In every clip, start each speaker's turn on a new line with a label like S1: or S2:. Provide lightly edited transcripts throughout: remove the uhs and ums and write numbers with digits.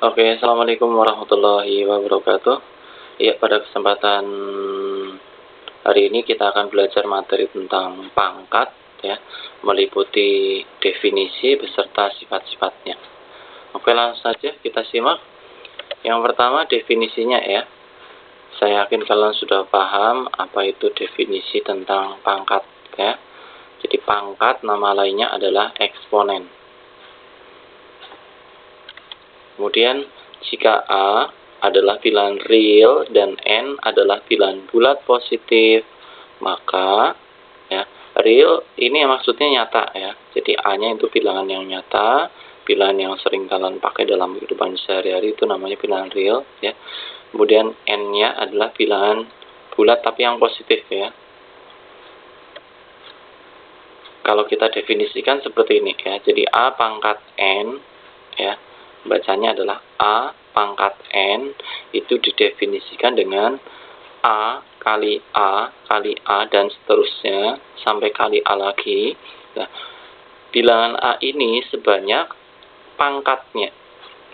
S1: Oke, assalamualaikum warahmatullahi wabarakatuh. Ya, pada kesempatan hari ini kita akan belajar materi tentang pangkat, ya, meliputi definisi beserta sifat-sifatnya. Oke, langsung saja kita simak. Yang pertama definisinya, ya. Saya yakin kalian sudah paham apa itu definisi tentang pangkat, ya. Jadi pangkat nama lainnya adalah eksponen. Kemudian jika A adalah bilangan real dan N adalah bilangan bulat positif, maka ya, real ini maksudnya nyata, ya. Jadi A-nya itu bilangan yang nyata, bilangan yang sering kalian pakai dalam kehidupan sehari-hari, itu namanya bilangan real, ya. Kemudian N-nya adalah bilangan bulat tapi yang positif, ya. Kalau kita definisikan seperti ini, ya. Jadi A pangkat N, ya, bacanya adalah A pangkat N, itu didefinisikan dengan A kali A kali A dan seterusnya sampai kali A lagi. Nah, bilangan A ini sebanyak pangkatnya,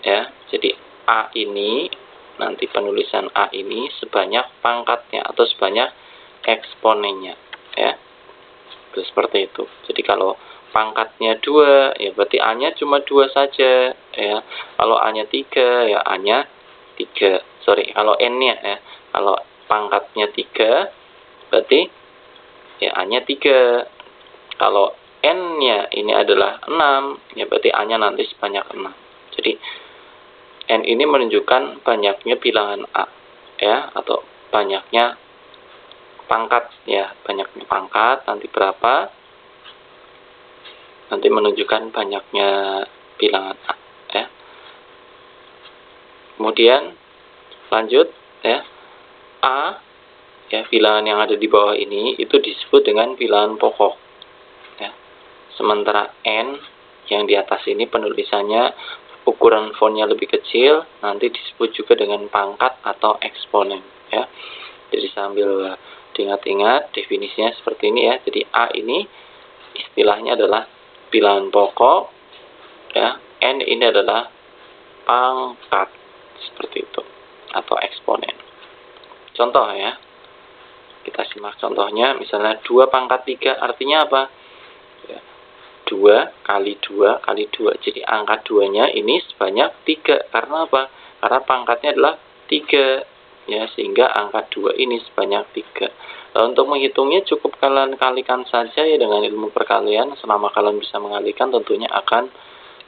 S1: ya. Jadi A ini, nanti penulisan A ini sebanyak pangkatnya atau sebanyak eksponennya, ya. Itu seperti itu. Jadi kalau pangkatnya 2, ya berarti A-nya cuma 2 saja, ya. Kalau A-nya 3, ya A-nya 3. Kalau N-nya, ya. Kalau pangkatnya 3, berarti ya A-nya 3. Kalau N-nya ini adalah 6, ya berarti A-nya nanti sebanyak 6. Jadi N ini menunjukkan banyaknya bilangan A, ya, atau banyaknya pangkat, ya, banyaknya pangkat nanti berapa, nanti menunjukkan banyaknya bilangan A, ya. Kemudian lanjut, ya, A, ya, bilangan yang ada di bawah ini itu disebut dengan bilangan pokok, ya. Sementara N yang di atas ini penulisannya ukuran fontnya lebih kecil, nanti disebut juga dengan pangkat atau eksponen, ya. Jadi sambil diingat-ingat definisinya seperti ini, ya. Jadi A ini istilahnya adalah bilangan pokok, ya. N ini adalah pangkat, seperti itu, atau eksponen. Contoh, ya, kita simak contohnya. Misalnya 2 pangkat 3 artinya apa, ya, 2 kali 2 kali 2. Jadi angka 2 nya ini sebanyak 3. Karena apa? Karena pangkatnya adalah 3, ya, sehingga angka 2 ini sebanyak 3. Nah, untuk menghitungnya cukup kalian kalikan saja, ya, dengan ilmu perkalian. Selama kalian bisa mengalikan tentunya akan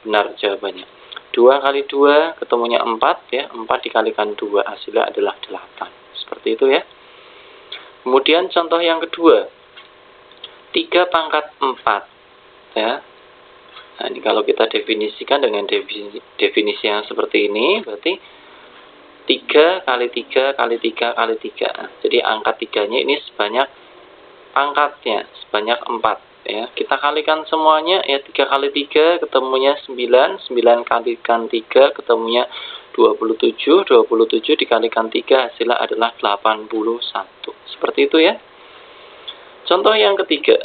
S1: benar jawabannya. 2 kali 2 ketemunya 4, ya. 4 dikalikan 2 hasilnya adalah 8. Seperti itu, ya. Kemudian contoh yang kedua, 3 pangkat 4, ya. Nah, ini kalau kita definisikan dengan definisi yang seperti ini, berarti 3 kali 3 kali 3 kali 3. Jadi angka 3-nya ini sebanyak pangkatnya, sebanyak 4, ya. Kita kalikan semuanya, ya, 3 kali 3 ketemunya 9, 9 kalikan 3 ketemunya 27, 27 dikalikan 3 hasilnya adalah 81. Seperti itu, ya. Contoh yang ketiga,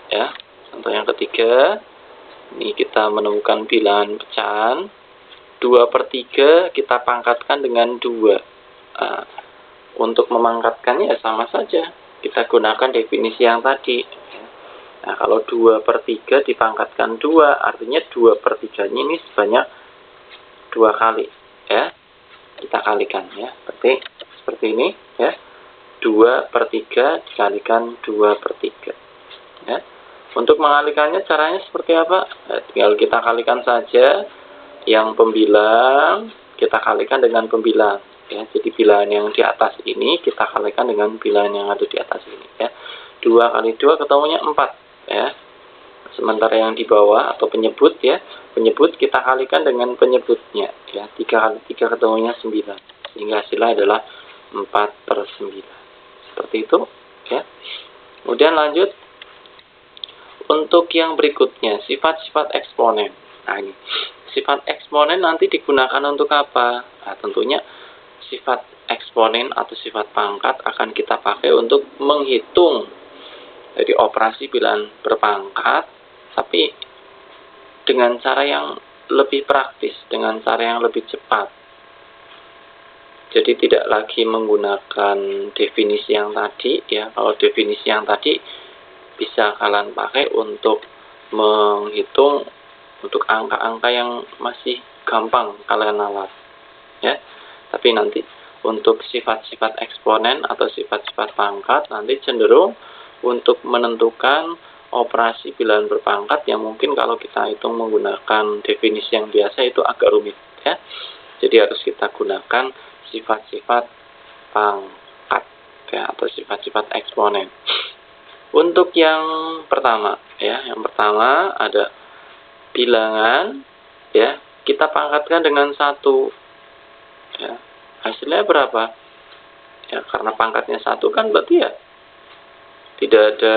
S1: ya. Contoh yang ketiga, ini kita menemukan bilangan pecahan 2/3 kita pangkatkan dengan 2. Untuk memangkatkannya ya sama saja, kita gunakan definisi yang tadi. Nah, kalau 2/3 dipangkatkan 2, artinya 2/3-nya ini sebanyak 2 kali, ya. Kita kalikan, ya. Berarti seperti ini, ya. 2/3 dikalikan 2/3, ya. Untuk mengalikannya caranya seperti apa? Tinggal kita kalikan saja. Yang pembilang kita kalikan dengan pembilang, ya. Jadi bilangan yang di atas ini kita kalikan dengan bilangan yang ada di atas ini, ya. 2 kali 2 ketemunya 4, ya. Sementara yang di bawah atau penyebut, ya, penyebut kita kalikan dengan penyebutnya, ya. 3 kali 3 ketemunya 9, sehingga hasilnya adalah 4/9. Seperti itu, ya. Kemudian lanjut untuk yang berikutnya, sifat-sifat eksponen. Nah, ini sifat eksponen nanti digunakan untuk apa? Nah, tentunya sifat eksponen atau sifat pangkat akan kita pakai untuk menghitung dari operasi bilangan berpangkat, tapi dengan cara yang lebih praktis dengan cara yang lebih cepat. Jadi tidak lagi menggunakan definisi yang tadi ya. Kalau definisi yang tadi bisa kalian pakai untuk menghitung untuk angka-angka yang masih gampang kalian alat ya. Tapi nanti untuk sifat-sifat eksponen atau sifat-sifat pangkat nanti cenderung untuk menentukan operasi bilangan berpangkat yang mungkin kalau kita hitung menggunakan definisi yang biasa itu agak rumit ya. Jadi harus kita gunakan sifat-sifat pangkat ya, atau sifat-sifat eksponen. Untuk yang pertama ya, yang pertama ada bilangan ya, kita pangkatkan dengan 1 ya. Hasilnya berapa? Ya, karena pangkatnya 1 kan berarti ya tidak ada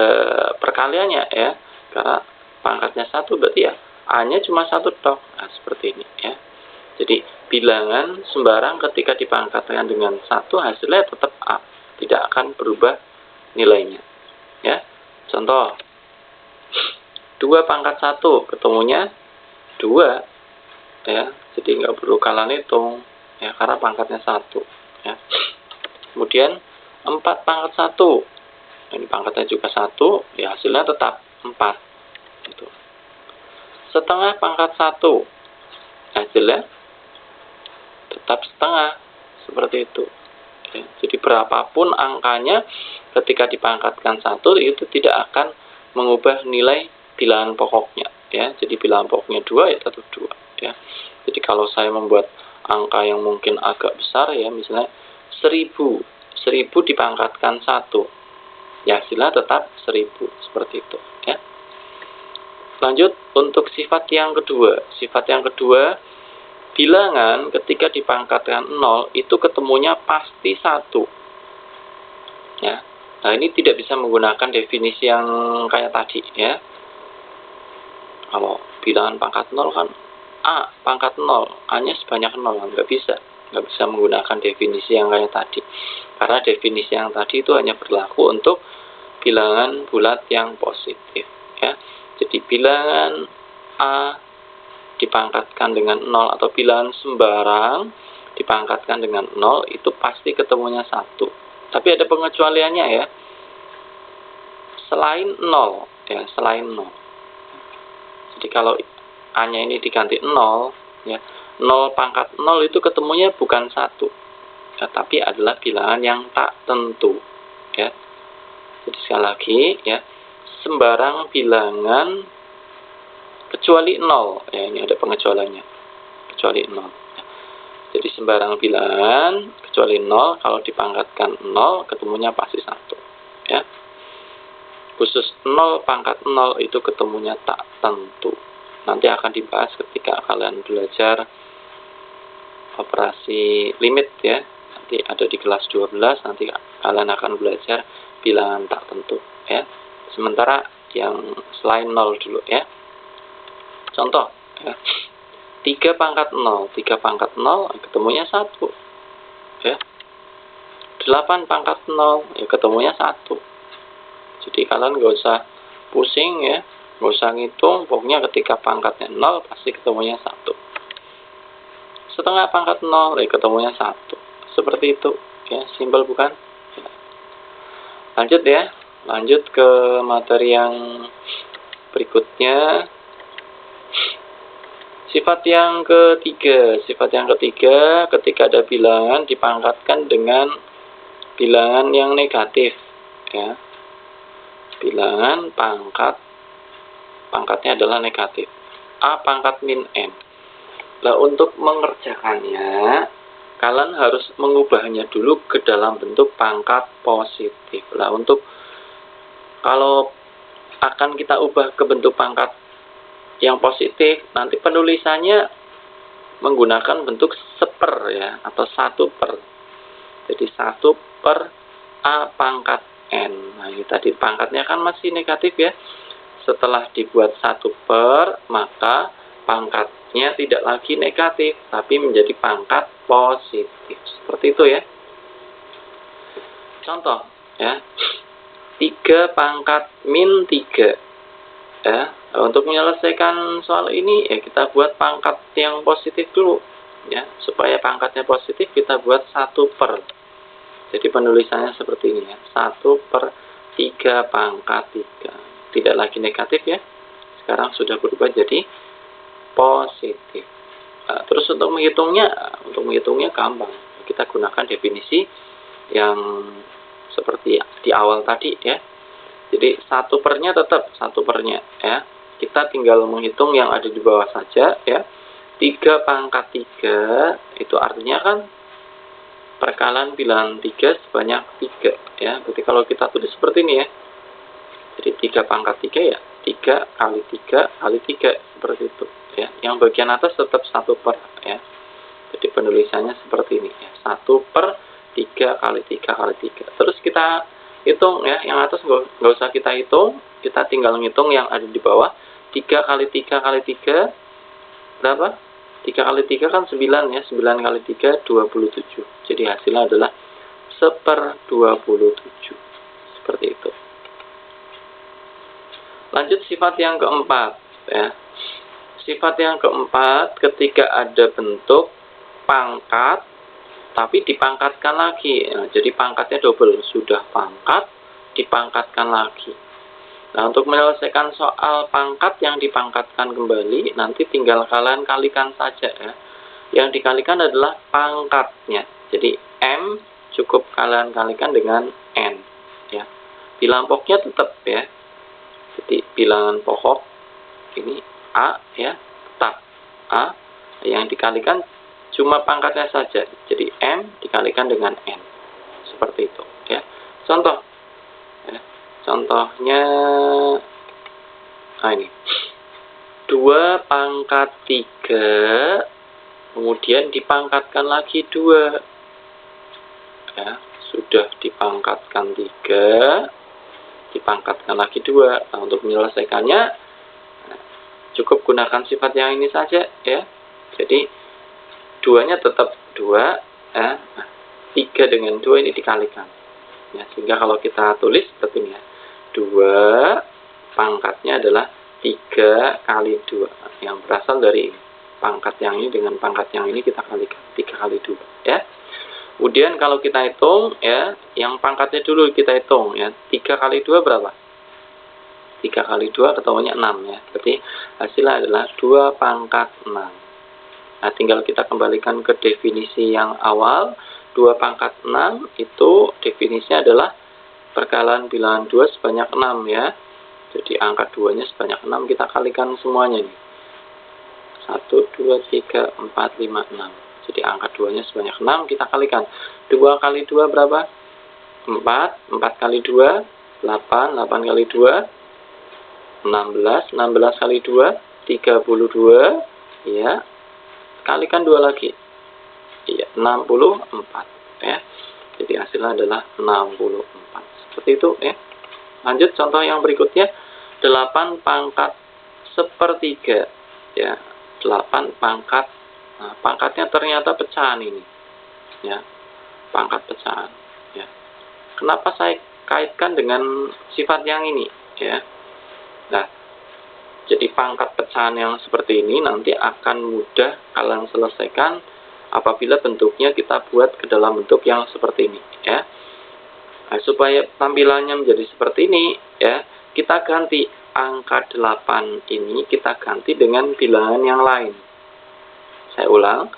S1: perkaliannya ya. Karena pangkatnya 1 berarti ya A-nya cuma 1 tok. Nah, seperti ini ya. Jadi bilangan sembarang ketika dipangkatkan dengan 1 hasilnya tetap A, tidak akan berubah nilainya. Ya, contoh 2 pangkat 1 ketemunya 2 ya, jadi nggak perlu kalian hitung ya karena pangkatnya 1 ya. Kemudian 4 pangkat 1, ini pangkatnya juga 1 ya, hasilnya tetap 4 gitu. Setengah pangkat 1, hasilnya tetap setengah, seperti itu ya. Jadi berapapun angkanya ketika dipangkatkan 1 itu tidak akan mengubah nilai bilangan pokoknya ya. Jadi bilangan pokoknya 2 ya tetap 2 ya. Jadi kalau saya membuat angka yang mungkin agak besar ya, misalnya 1000 dipangkatkan 1 ya, hasilnya tetap 1000, seperti itu ya. Lanjut untuk sifat yang kedua. Sifat yang kedua, bilangan ketika dipangkatkan 0 itu ketemunya pasti 1 ya. Nah, ini tidak bisa menggunakan definisi yang kayak tadi ya. Kalau bilangan pangkat 0 kan A pangkat 0, A-nya sebanyak 0, nggak bisa menggunakan definisi yang kayak tadi. Karena definisi yang tadi itu hanya berlaku untuk bilangan bulat yang positif ya. Jadi bilangan A dipangkatkan dengan 0 atau bilangan sembarang dipangkatkan dengan 0 itu pasti ketemunya 1. Tapi ada pengecualiannya ya. Selain 0 ya, selain 0. Jadi kalau A-nya ini diganti 0 ya, 0 pangkat 0 itu ketemunya bukan 1 ya, tapi adalah bilangan yang tak tentu ya. Jadi sekali lagi ya, sembarang bilangan kecuali 0 ya, ini ada pengecualiannya, kecuali 0 ya. Jadi sembarang bilangan kecuali 0 kalau dipangkatkan 0 ketemunya pasti 1 ya. Khusus 0 pangkat 0 itu ketemunya tak tentu. Nanti akan dibahas ketika kalian belajar operasi limit ya. Nanti ada di kelas 12, nanti kalian akan belajar bilangan tak tentu ya. Sementara yang selain 0 dulu ya. Contoh ya. 3 pangkat 0 ketemunya 1 ya. 8 pangkat 0 ya ketemunya 1. Jadi kalian nggak usah pusing ya, nggak usah ngitung, pokoknya ketika pangkatnya 0 pasti ketemunya 1. Setengah pangkat 0 ya ketemunya 1. Seperti itu ya, simpel bukan ya. Lanjut ya, lanjut ke materi yang berikutnya. Sifat yang ketiga ketika ada bilangan dipangkatkan dengan bilangan yang negatif ya. Bilangan pangkatnya adalah negatif. A pangkat min N. Nah, untuk mengerjakannya kalian harus mengubahnya dulu ke dalam bentuk pangkat positif. Nah, untuk kalau akan kita ubah ke bentuk pangkat yang positif, nanti penulisannya menggunakan bentuk seper ya, atau 1/. Jadi 1/A pangkat N. Nah, ini tadi pangkatnya kan masih negatif ya. Setelah dibuat 1/, maka pangkatnya tidak lagi negatif, tapi menjadi pangkat positif. Seperti itu ya. Contoh ya. 3 pangkat min 3 ya. Nah, untuk menyelesaikan soal ini ya kita buat pangkat yang positif dulu ya. Supaya pangkatnya positif kita buat 1/. Jadi penulisannya seperti ini ya. 1/3 pangkat 3. Tidak lagi negatif ya. Sekarang sudah berubah jadi positif. Nah, terus untuk menghitungnya gampang. Kita gunakan definisi yang seperti di awal tadi ya. Jadi 1/nya tetap 1/nya ya. Kita tinggal menghitung yang ada di bawah saja ya. 3/3 itu artinya kan perkalian bilangan 3 sebanyak 3 ya. Berarti kalau kita tulis seperti ini ya. Jadi 3/3 ya 3 kali 3 kali 3 seperti itu ya. Yang bagian atas tetap 1/, ya. Jadi penulisannya seperti ini ya. 1/3 kali 3 kali 3. Terus kita hitung ya, yang atas nggak usah kita hitung, kita tinggal ngitung yang ada di bawah. 3 kali 3 kali 3 berapa? 3 kali 3 kan 9 ya, 9 kali 3 27. Jadi hasilnya adalah 1/27. Seperti itu. Lanjut sifat yang keempat ya. Sifat yang keempat ketika ada bentuk pangkat tapi dipangkatkan lagi. Nah, jadi pangkatnya double, sudah pangkat dipangkatkan lagi. Nah, untuk menyelesaikan soal pangkat yang dipangkatkan kembali, nanti tinggal kalian kalikan saja ya. Yang dikalikan adalah pangkatnya. Jadi M cukup kalian kalikan dengan N ya. Bilangan pokoknya tetap ya. Jadi bilangan pokok ini A ya, tetap A. Yang dikalikan cuma pangkatnya saja. Jadi M dikalikan dengan N. Seperti itu ya. Contoh ya. Contohnya ini 2/3 kemudian dipangkatkan lagi 2 ya. Sudah dipangkatkan 3 dipangkatkan lagi 2. Nah, untuk menyelesaikannya cukup gunakan sifat yang ini saja ya. Jadi 2-nya tetap 2 ya. Nah, 3 dengan 2 ini dikalikan ya, sehingga kalau kita tulis seperti ini ya. 2 pangkatnya adalah 3 kali 2 yang berasal dari ini. Pangkat yang ini dengan pangkat yang ini kita kalikan 3 kali 2 ya. Kemudian kalau kita hitung ya, yang pangkatnya dulu kita hitung ya. 3 kali 2 berapa? 3 kali 2 ketemunya 6 ya. Berarti hasilnya adalah 2/6. Nah, tinggal kita kembalikan ke definisi yang awal. 2/6 itu definisinya adalah perkalian bilangan 2 sebanyak 6 ya. Jadi angka 2-nya sebanyak 6 kita kalikan semuanya nih. 1, 2, 3, 4, 5, 6. Jadi angka 2-nya sebanyak 6 kita kalikan. 2 kali 2 berapa? 4. 4 kali 2 8. 8 kali 2 16. 16 kali 2 32 ya. Kalikan 2 lagi. Iya, 64 ya. Jadi hasilnya adalah 64. Seperti itu ya. Lanjut contoh yang berikutnya 8/1/3 ya. 8 pangkat. Nah, pangkatnya ternyata pecahan ini. Ya. Pangkat pecahan ya. Kenapa saya kaitkan dengan sifat yang ini ya? Nah, jadi pangkat pecahan yang seperti ini nanti akan mudah kalian selesaikan apabila bentuknya kita buat ke dalam bentuk yang seperti ini ya. Nah, supaya tampilannya menjadi seperti ini ya, kita ganti angka 8 ini kita ganti dengan bilangan yang lain. Saya ulang.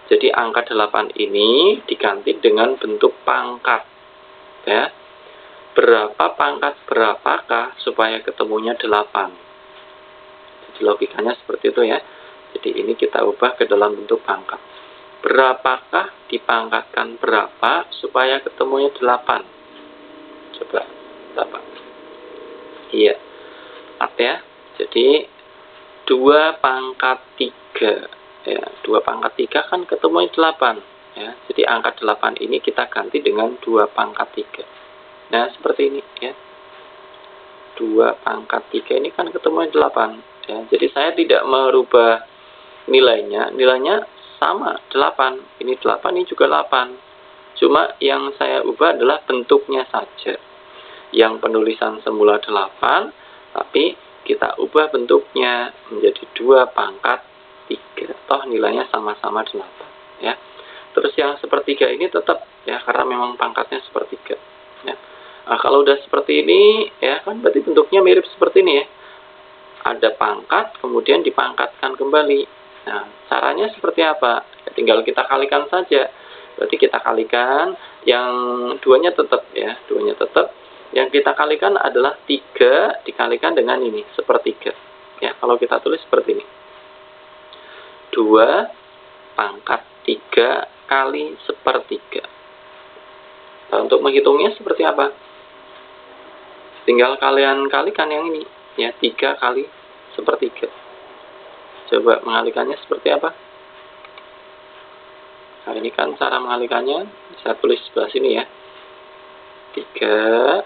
S1: Jadi angka 8 ini diganti dengan bentuk pangkat ya. Berapa pangkat berapakah supaya ketemunya 8? Jadi logikanya seperti itu ya. Jadi ini kita ubah ke dalam bentuk pangkat. Berapakah dipangkatkan berapa supaya ketemunya 8? Coba berapa? Iya. Ya. Jadi 2/3 ya. 2/3 kan ketemunya 8 ya. Jadi angka 8 ini kita ganti dengan 2/3. Nah, seperti ini ya. 2/3 ini kan ketemunya 8 ya. Jadi saya tidak merubah nilainya. Nilainya sama 8. Ini 8, ini juga 8. Cuma yang saya ubah adalah bentuknya saja. Yang penulisan semula 8, tapi kita ubah bentuknya menjadi 2 pangkat 3. Toh nilainya sama-sama 8. Ya. Terus yang sepertiga ini tetap ya, karena memang pangkatnya sepertiga. Ya. Nah, kalau udah seperti ini ya kan berarti bentuknya mirip seperti ini ya. Ada pangkat kemudian dipangkatkan kembali. Nah, caranya seperti apa? Ya, tinggal kita kalikan saja. Berarti kita kalikan yang duanya tetap ya, duanya tetap. Yang kita kalikan adalah 3 dikalikan dengan ini, sepertiga. Ya, kalau kita tulis seperti ini. 2 pangkat 3 kali sepertiga. Nah, untuk menghitungnya seperti apa? Tinggal kalian kalikan yang ini. Ya, 3 kali sepertiga. Coba mengalikannya seperti apa? Nah, ini kan cara mengalikannya. Saya tulis sebelah sini ya. 3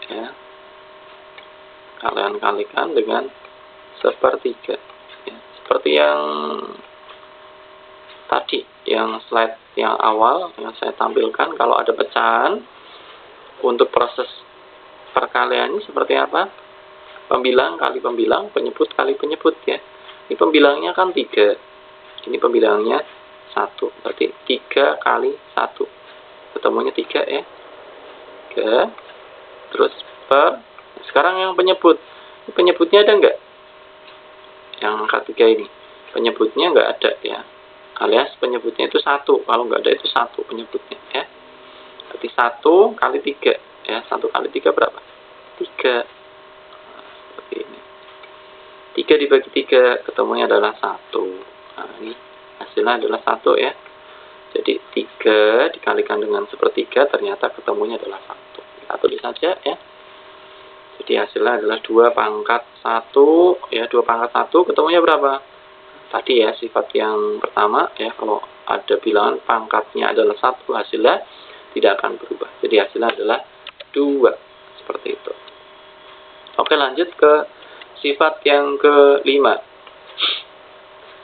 S1: ya. Kalian kalikan dengan sepertiga. Ya, seperti yang tadi, yang slide yang awal yang saya tampilkan, kalau ada pecahan untuk proses perkaliannya seperti apa? Pembilang kali pembilang, penyebut kali penyebut ya. Ini pembilangnya kan 3. Ini pembilangnya 1. Berarti 3 kali 1. Ketemunya 3 ya. 3. Terus per. Sekarang yang penyebut. Penyebutnya ada enggak? Yang angka 3 ini. Penyebutnya enggak ada ya. Alias penyebutnya itu 1. Kalau enggak ada itu 1 penyebutnya ya. Berarti 1 kali 3 ya. 1 kali 3 berapa? 3. Seperti ini. 3 dibagi 3 ketemunya adalah 1. Nah, ini hasilnya adalah 1 ya. Jadi 3 dikalikan dengan sepertiga ternyata ketemunya adalah 1. Kita tulis saja ya. Jadi hasilnya adalah 2 pangkat 1 ya. 2 pangkat 1 ketemunya berapa? Tadi ya, sifat yang pertama ya, kalau ada bilangan pangkatnya adalah 1, hasilnya tidak akan berubah. Jadi hasilnya adalah 2. Seperti itu. Oke, lanjut ke sifat yang kelima.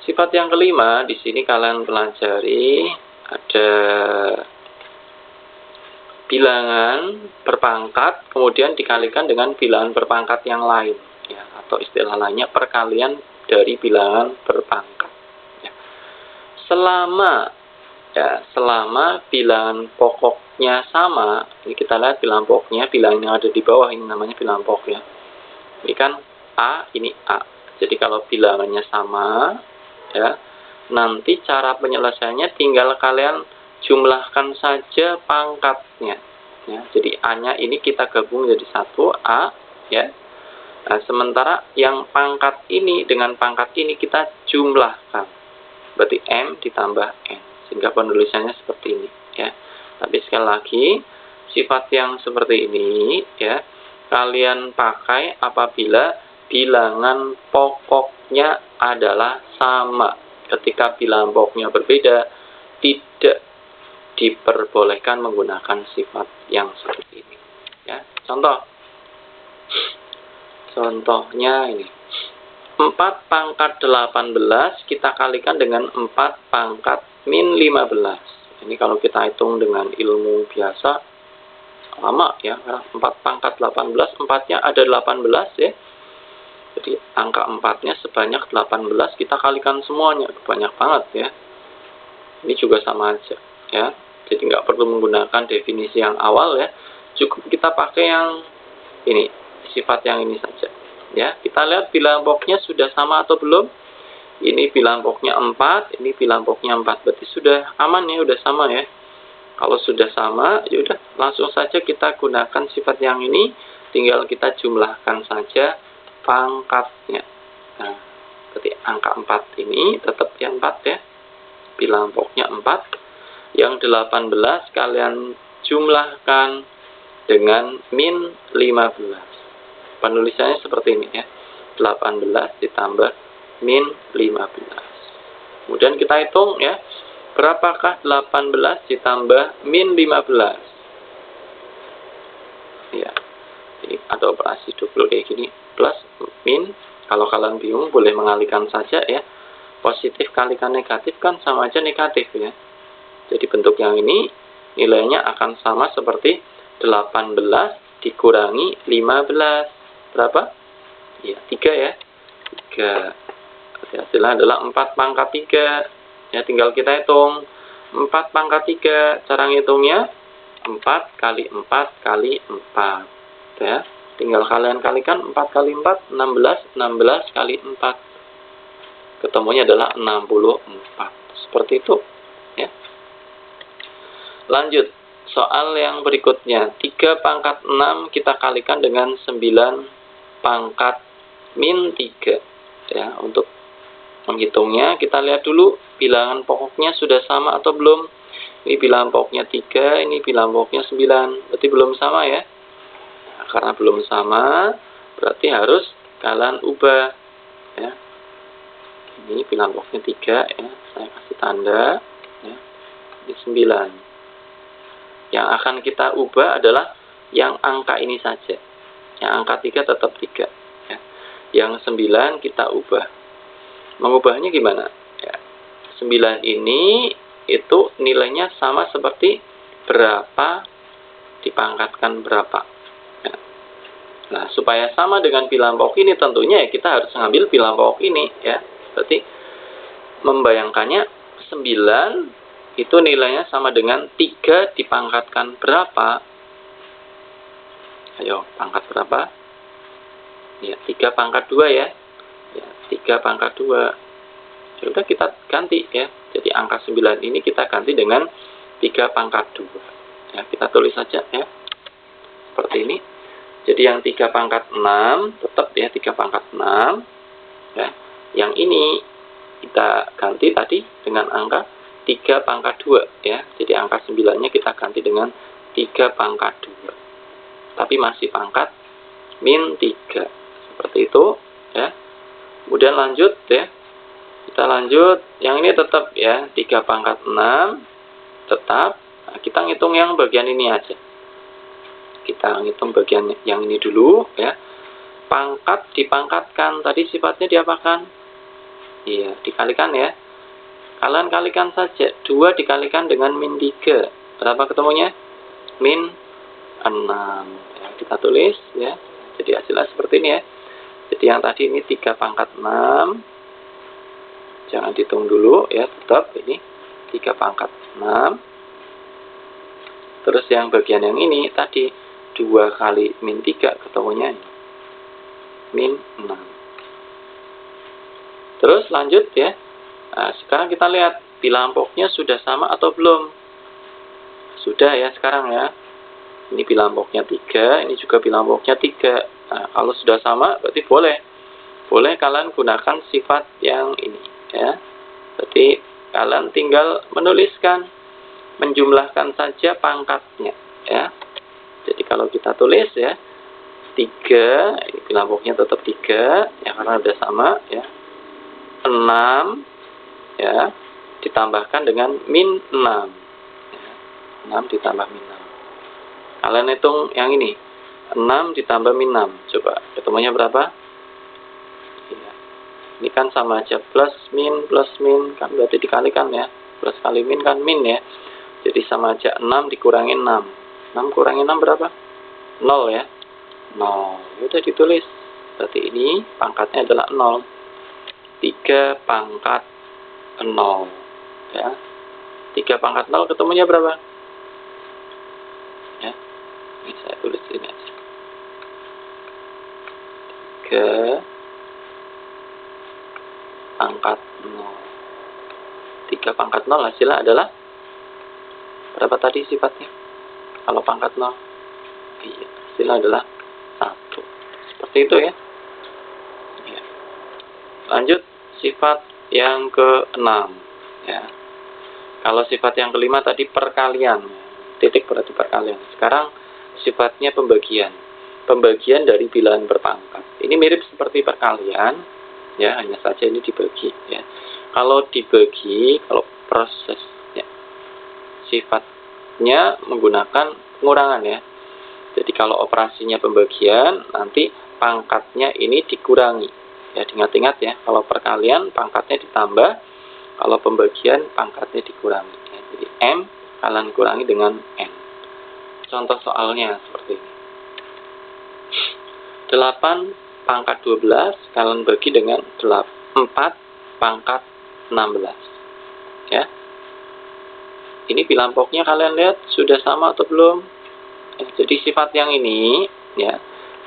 S1: Sifat yang kelima di sini kalian pelajari ada bilangan berpangkat kemudian dikalikan dengan bilangan berpangkat yang lain ya, atau istilah lainnya perkalian dari bilangan berpangkat. Ya. Selama bilangan pokoknya sama, ini kita lihat bilangan pokoknya, bilangan yang ada di bawah ini namanya bilangan pokok ya. Ini kan A, ini A. Jadi kalau bilangannya sama, ya, nanti cara penyelesaiannya tinggal kalian jumlahkan saja pangkatnya. Ya, jadi A-nya ini kita gabung jadi 1 A, ya. Nah, sementara yang pangkat ini dengan pangkat ini kita jumlahkan. Berarti M ditambah N. Sehingga penulisannya seperti ini, ya. Tapi sekali lagi, sifat yang seperti ini, ya, kalian pakai apabila bilangan pokoknya adalah sama. Ketika bilangan pokoknya berbeda, tidak diperbolehkan menggunakan sifat yang seperti ini. Ya, contohnya ini. 4 pangkat 18 kita kalikan dengan 4 pangkat min 15. Ini kalau kita hitung dengan ilmu biasa, lama ya, 4 pangkat 18, 4-nya ada 18 ya. Jadi angka 4-nya sebanyak 18, kita kalikan semuanya, banyak banget ya. Ini juga sama aja ya. Jadi nggak perlu menggunakan definisi yang awal ya. Cukup kita pakai yang ini, sifat yang ini saja. Ya, kita lihat bilangan pokoknya sudah sama atau belum. Ini bilangan pokoknya 4, ini bilangan pokoknya 4. Berarti sudah aman ya, sudah sama ya. Kalau sudah sama, ya udah langsung saja kita gunakan sifat yang ini, tinggal kita jumlahkan saja pangkatnya. Nah, berarti angka 4 ini tetap yang 4 ya. Bilangan pokoknya 4. Yang 18 kalian jumlahkan dengan min 15. Penulisannya seperti ini ya. 18 ditambah min 15. Kemudian kita hitung ya. Berapakah 18 ditambah min 15? Ya. Jadi ada operasi double kayak gini. Plus, min. Kalau kalian bingung boleh mengalihkan saja ya. Positif kalikan negatif kan sama aja negatif ya. Jadi bentuk yang ini nilainya akan sama seperti 18 dikurangi 15. Berapa? Ya, 3 ya. 3. Hasilnya adalah 4 pangkat 3. Ya, tinggal kita hitung. 4 pangkat 3. Cara ngitungnya 4 kali 4 kali 4. Ya. Tinggal kalian kalikan 4 kali 4, 16. 16 kali 4. Ketemunya adalah 64. Seperti itu. Ya. Lanjut. Soal yang berikutnya. 3 pangkat 6 kita kalikan dengan 9 pangkat min 3. Ya, untuk menghitungnya kita lihat dulu bilangan pokoknya sudah sama atau belum. Ini bilangan pokoknya 3, ini bilangan pokoknya 9. Berarti belum sama ya. Nah, karena belum sama, berarti harus kalian ubah ya. Ini bilangan pokoknya 3 ya. Saya kasih tanda ya. Ini 9. Yang akan kita ubah adalah yang angka ini saja. Yang angka 3 tetap 3 ya. Yang 9 kita ubah. Mengubahnya gimana? Ya. 9 ini itu nilainya sama seperti berapa dipangkatkan berapa. Ya. Nah, supaya sama dengan bilangan pokok ini tentunya ya kita harus mengambil bilangan pokok ini ya. Berarti membayangkannya 9 itu nilainya sama dengan 3 dipangkatkan berapa? Ayo, pangkat berapa? Ya, 3 pangkat 2 ya. Ya, 3 pangkat 2. Ya udah kita ganti ya. Jadi angka 9 ini kita ganti dengan 3 pangkat 2. Ya, kita tulis saja ya. Seperti ini. Jadi yang 3 pangkat 6 tetap ya 3 pangkat 6. Ya. Yang ini kita ganti tadi dengan angka 3 pangkat 2 ya. Jadi angka 9-nya kita ganti dengan 3 pangkat 2. Tapi masih pangkat min 3. Seperti itu ya. Kemudian lanjut ya. Kita lanjut. Yang ini tetap ya. 3 pangkat 6. Tetap. Nah, kita ngitung yang bagian ini aja. Kita ngitung bagian yang ini dulu ya. Pangkat dipangkatkan. Tadi sifatnya diapakan? Iya, dikalikan ya. Kalian kalikan saja. 2 dikalikan dengan min 3. Berapa ketemunya? Min 6. Ya, kita tulis ya. Jadi hasilnya seperti ini ya. Jadi yang tadi ini 3 pangkat 6. Jangan dihitung dulu ya, tetap ini 3 pangkat 6. Terus yang bagian yang ini tadi 2 kali min 3 ketemunya ini. Min 6. Terus lanjut ya. Nah, sekarang kita lihat bilangan pokoknya sudah sama atau belum. Sudah ya sekarang ya. Ini bilangan pokoknya 3, ini juga bilangan pokoknya 3. Nah, kalau sudah sama berarti boleh. Boleh kalian gunakan sifat yang ini ya. Berarti kalian tinggal menuliskan, menjumlahkan saja pangkatnya ya. Jadi kalau kita tulis ya 3, ini bilangan pokoknya tetap 3 ya karena sudah sama ya. 6 ya ditambahkan dengan min 6 ya. 6 ditambah min 6. Kalian hitung yang ini 6 ditambah min 6. Coba ketemunya berapa? Ya. Ini kan sama aja plus min kan berarti dikalikan ya. Plus kali min kan min ya. Jadi sama aja 6 dikurangi 6. 6 kurangi 6 berapa? 0 ya. 0. Udah ditulis. Berarti ini pangkatnya adalah 0. 3 pangkat 0 ya. 3 pangkat 0 ketemunya berapa? Ya. Ini saya tulis ini aja. 3 pangkat 0. 3 pangkat 0 hasilnya adalah berapa tadi sifatnya? Kalau pangkat 0. Iya, hasilnya adalah 1. Seperti itu ya. Ya. Lanjut sifat yang ke-6 ya. Kalau sifat yang kelima tadi perkalian. Titik berarti perkalian. Sekarang sifatnya pembagian. Pembagian dari bilangan berpangkat. Ini mirip seperti perkalian ya, hanya saja ini dibagi ya. Kalau dibagi, kalau prosesnya sifatnya menggunakan pengurangan ya. Jadi kalau operasinya pembagian, nanti pangkatnya ini dikurangi. Ya, ingat-ingat ya, kalau perkalian pangkatnya ditambah, kalau pembagian pangkatnya dikurangi. Ya, jadi M kalian kurangi dengan N. Contoh soalnya seperti ini. 8 pangkat 12 kalian bagi dengan 4 pangkat 16. Ya. Ini bilang pokoknya kalian lihat sudah sama atau belum? Jadi sifat yang ini, ya,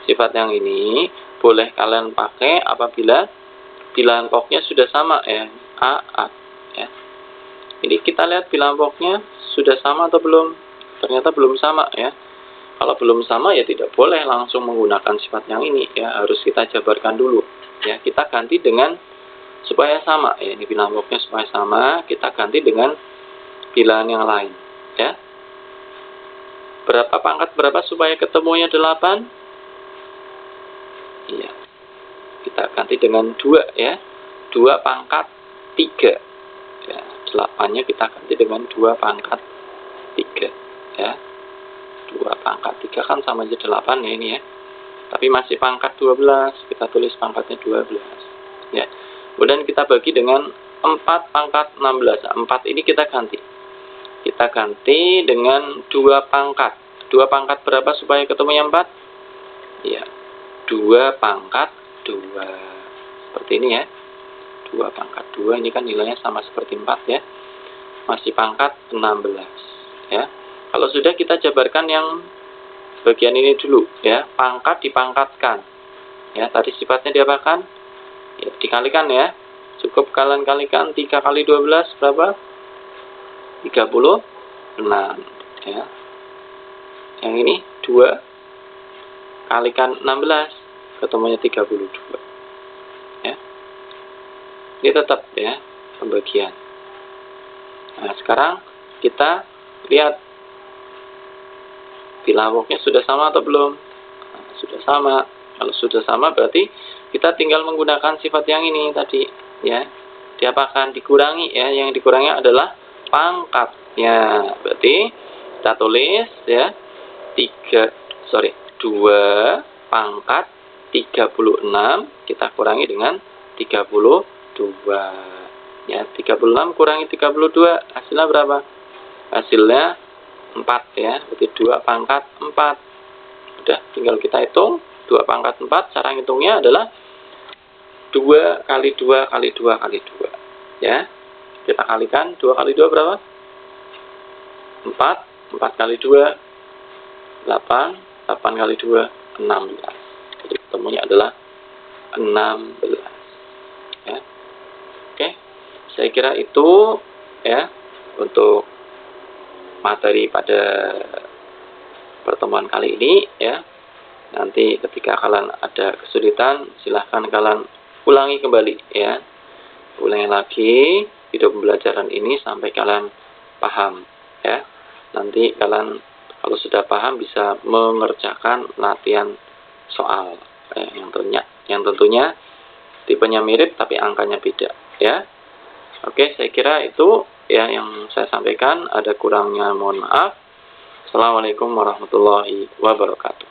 S1: sifat yang ini boleh kalian pakai apabila bilangan pokoknya sudah sama, ya, A. Ya. Jadi kita lihat bilangan pokoknya sudah sama atau belum? Ternyata belum sama, ya. Kalau belum sama ya tidak boleh langsung menggunakan sifat yang ini, ya, harus kita jabarkan dulu. Ya, kita ganti dengan supaya sama, ya, ini bilangan pokoknya supaya sama, kita ganti dengan bilangan yang lain, ya. Berapa pangkat berapa supaya ketemunya 8? Iya. Kita ganti dengan 2, ya. 2 pangkat 3. Ya, 8-nya kita ganti dengan 2 pangkat 3, ya. 2 pangkat 3 kan sama aja 8 ya ini, ya. Tapi masih pangkat 12, kita tulis pangkatnya 12. Ya. Kemudian kita bagi dengan 4 pangkat 16. 4 ini kita ganti. Kita ganti dengan 2 pangkat. 2 pangkat berapa supaya ketemunya 4? Ya, 2 pangkat 2. Seperti ini, ya. 2 pangkat 2, ini kan nilainya sama seperti 4, ya. Masih pangkat 16, ya. Kalau sudah, kita jabarkan yang bagian ini dulu, ya. Pangkat dipangkatkan. Ya, tadi sifatnya diapakan? Ya, dikalikan, ya. Cukup kalian kalikan 3 kali 12 berapa? 36, ya. Yang ini 2 kalikan 16 ketemunya 32, ya. Ini tetap, ya, pembagian. Nah, sekarang kita lihat bilangan pokoknya sudah sama atau belum? Nah, sudah sama. Kalau sudah sama berarti kita tinggal menggunakan sifat yang ini tadi, ya. Diapakan? Dikurangi, ya. Yang dikurangi adalah pangkatnya. Berarti kita tulis, ya, 2 pangkat 36 kita kurangi dengan 32. Ya, 36 kurangi 32 hasilnya berapa? Hasilnya 4, ya. Berarti 2 pangkat 4. Udah, tinggal kita hitung 2 pangkat 4. Cara ngitungnya adalah 2 kali 2 kali 2 kali 2. Ya. Kita kalikan 2 kali 2 berapa? 4. 4 kali 2 8. 8 kali 2 16. Jadi ketemunya adalah 16. Ya. Oke. Saya kira itu, ya, untuk materi pada pertemuan kali ini, ya. Nanti ketika kalian ada kesulitan, silahkan kalian ulangi kembali, ya. Ulangi lagi video pembelajaran ini sampai kalian paham, ya. Nanti kalian kalau sudah paham bisa mengerjakan latihan soal, yang tentunya tipenya mirip tapi angkanya beda, ya. Oke, saya kira itu, ya, yang saya sampaikan. Ada kurangnya mohon maaf. Assalamualaikum warahmatullahi wabarakatuh.